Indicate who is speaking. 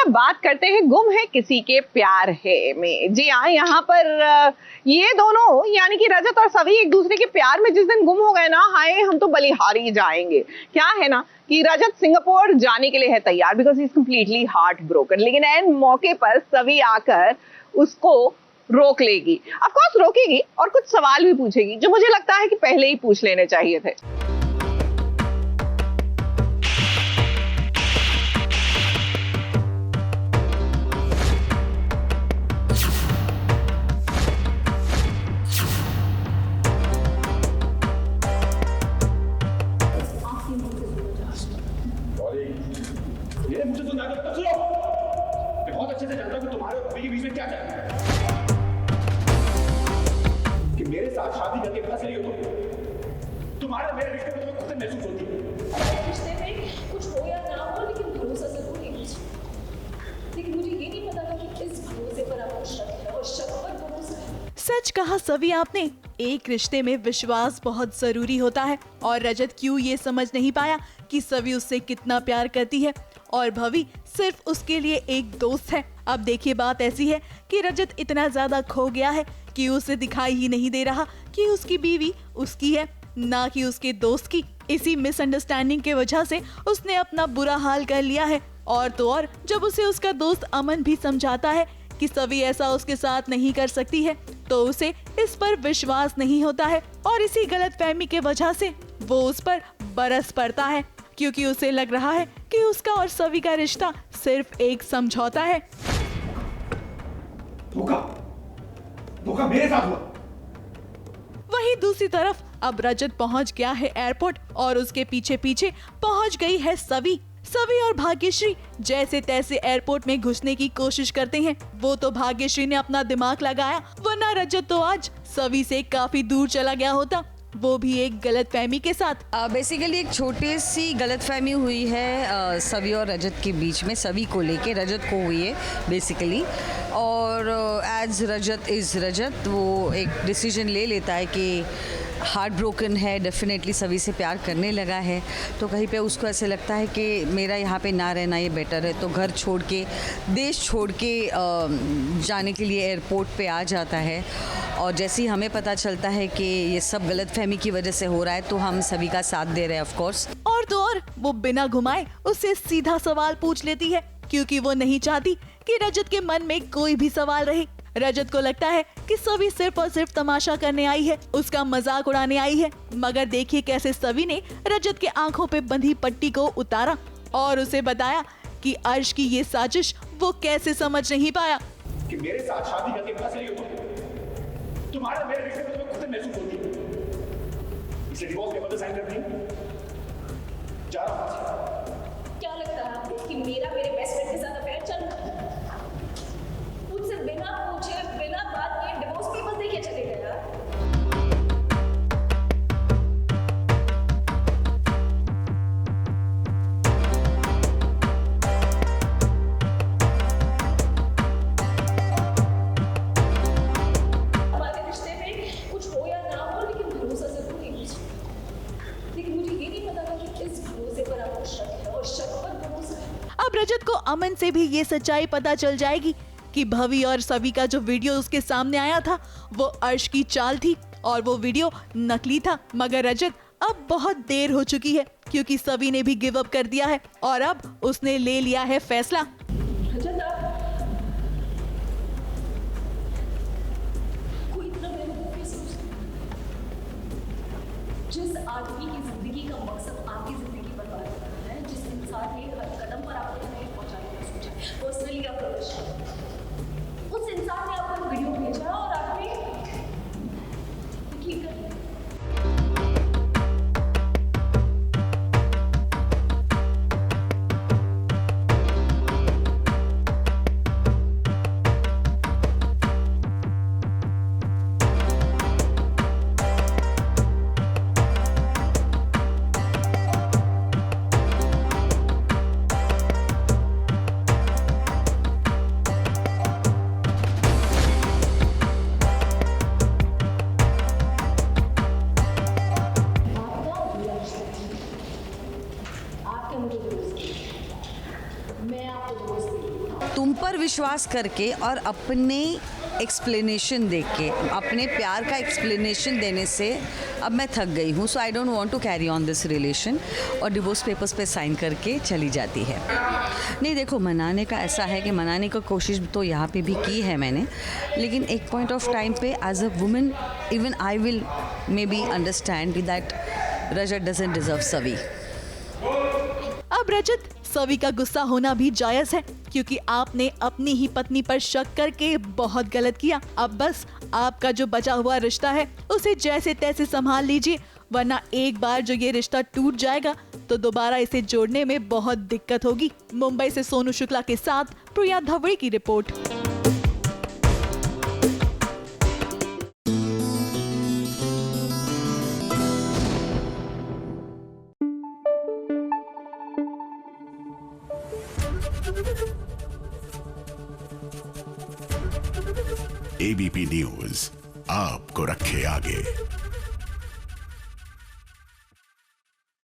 Speaker 1: बात करते हैं गुम है किसी के प्यार है में। जी हाँ, यहाँ पर ये दोनों यानी कि रजत और सवी एक दूसरे के प्यार में जिस दिन गुम हो गए ना, हाय हम तो बलिहारी जाएंगे। क्या है ना कि रजत सिंगापुर जाने के लिए है तैयार because he is completely heart broken, लेकिन एन मौके पर सवी आकर उसको रोक लेगी। ऑफ कोर्स रोकेगी और कुछ सवाल भी पूछेगी जो मुझे लगता है कि पहले ही पूछ लेने चाहिए थे।
Speaker 2: मुझे तो सुनो, मैं बहुत अच्छे से जानता हूं कि तुम्हारे और के बीच में क्या चल रहा है। कि मेरे साथ शादी करके फंस रही हो तुम्हारे मेरे रिश्ते में तुम्हें खुद महसूस होती है।
Speaker 3: रिश्ते में कुछ हो या ना हो, लेकिन भरोसा जरूर है मुझे। लेकिन मुझे ये नहीं पता था कि इस भरोसे पर आपको शक है और शक पर भरोसा है।
Speaker 4: सच कहा सवी आपने, एक रिश्ते में विश्वास बहुत जरूरी होता है और रजत क्यों ये समझ नहीं पाया कि सवी उससे कितना प्यार करती है और भवी सिर्फ उसके लिए एक दोस्त है। अब देखिए बात ऐसी है कि रजत इतना ज्यादा खो गया है कि उसे दिखाई ही नहीं दे रहा कि उसकी बीवी उसकी है, ना कि उसके दोस्त की। इसी मिसअंडरस्टैंडिंग के वजह से उसने अपना बुरा हाल कर लिया है। और तो और जब उसे उसका दोस्त अमन भी समझाता है कि सवी ऐसा उसके साथ नहीं कर सकती है, तो उसे इस पर विश्वास नहीं होता है और इसी गलतफहमी के वजह से वो उस पर बरस पड़ता है, क्योंकि उसे लग रहा है कि उसका और सवी का रिश्ता सिर्फ एक समझौता है।
Speaker 2: धोखा मेरे साथ हुआ।
Speaker 4: वहीं दूसरी तरफ अब रजत पहुंच गया है एयरपोर्ट और उसके पीछे पीछे पहुंच गई है सवी। सवी और भाग्यश्री जैसे तैसे एयरपोर्ट में घुसने की कोशिश करते हैं। वो तो भाग्यश्री ने अपना दिमाग लगाया, वरना रजत तो आज सवी से काफी दूर चला गया होता, वो भी एक गलतफहमी के साथ।
Speaker 5: बेसिकली एक छोटी सी गलतफहमी हुई है सवी और रजत के बीच में, सवी को लेके रजत को हुई है बेसिकली। और एज रजत इज़ रजत, वो एक डिसीजन ले लेता है कि हार्ट ब्रोकन है, डेफिनेटली सभी से प्यार करने लगा है, तो कहीं पे उसको ऐसे लगता है कि मेरा यहाँ पे ना रहना ये बेटर है, तो घर छोड़ के, देश छोड़ के जाने के लिए एयरपोर्ट पे आ जाता है। और जैसे ही हमें पता चलता है कि ये सब गलतफहमी की वजह से हो रहा है, तो हम सभी का साथ दे रहे हैं ऑफ कोर्स।
Speaker 4: और तो और वो बिना घुमाए उससे सीधा सवाल पूछ लेती है, क्योंकि वो नहीं चाहती कि रजत के मन में कोई भी सवाल रहे। रजत को लगता है कि सवी सिर्फ और सिर्फ तमाशा करने आई है, उसका मजाक उड़ाने आई है, मगर देखिए कैसे सवी ने रजत के आंखों पे बंधी पट्टी को उतारा और उसे बताया कि अर्श की ये साजिश वो कैसे समझ नहीं पाया।
Speaker 2: कि मेरे साथ शादी करके फंस रही हो तुम्हारे मेरे रिश्ते में तुम्हें खुद महसूस होती है। इसे डिवोर्स पेपर तो साइन कर देंगे। जा रहा हूं।
Speaker 3: क्या लगता है आपको कि मेरा मेरे बेस्ट फ्रेंड के साथ अफेयर चल रहा है? मुझसे बिना पूछे, बिना बात किए डिवोर्स पेपर्स देके चले गए यार। हमारे रिश्ते में कुछ हो या ना हो, लेकिन भरोसा जरूर है मुझे। लेकिन मुझे ये नहीं पता था कि इस भरोसे पर आपको शक है और शक पर भरोसा है।
Speaker 4: अब रजत को अमन से भी ये सच्चाई पता चल जाएगी कि भवी और सवी का जो वीडियो उसके सामने आया था वो अर्श की चाल थी और वो वीडियो नकली था। मगर रजत अब बहुत देर हो चुकी है, क्योंकि सवी ने भी गिव अप कर दिया है और अब उसने ले लिया है फैसला।
Speaker 3: रजत, कोई इतना बेवकूफ नहीं सोचता। जिस आदमी की जिंदगी का मकसद आपकी जिंदगी बर्बाद करना है, जिस इंसान ने हर कदम पर आपको तकलीफ पहुंचाने का सोचा, पर्सनली आपका विश्वास, उस इंसान ने आपको वीडियो भेजा और आपने यकीन कर लिया।
Speaker 5: तुम पर विश्वास करके और अपने एक्सप्लेनेशन देख के, अपने प्यार का एक्सप्लेनेशन देने से अब मैं थक गई हूँ. So I don't want to carry on this relation. और डिवोर्स पेपर्स पे साइन करके चली जाती है. नहीं देखो, मनाने का ऐसा है कि मनाने की कोशिश तो यहाँ पे भी की है मैंने, लेकिन एक पॉइंट ऑफ टाइम पे as a woman even I will maybe understand that Rajat doesn't deserve Savi.
Speaker 4: अब रजत, सवी का गुस्सा होना भी जायज है, क्योंकि आपने अपनी ही पत्नी पर शक करके बहुत गलत किया. अब बस आपका जो बचा हुआ रिश्ता है उसे जैसे तैसे संभाल लीजिए, वरना एक बार जो ये रिश्ता टूट जाएगा तो दोबारा इसे जोड़ने में बहुत दिक्कत होगी. मुंबई से सोनू शुक्ला के साथ प्रिया धवड़े की रिपोर्ट.
Speaker 6: एबीपी न्यूज आपको रखे आगे.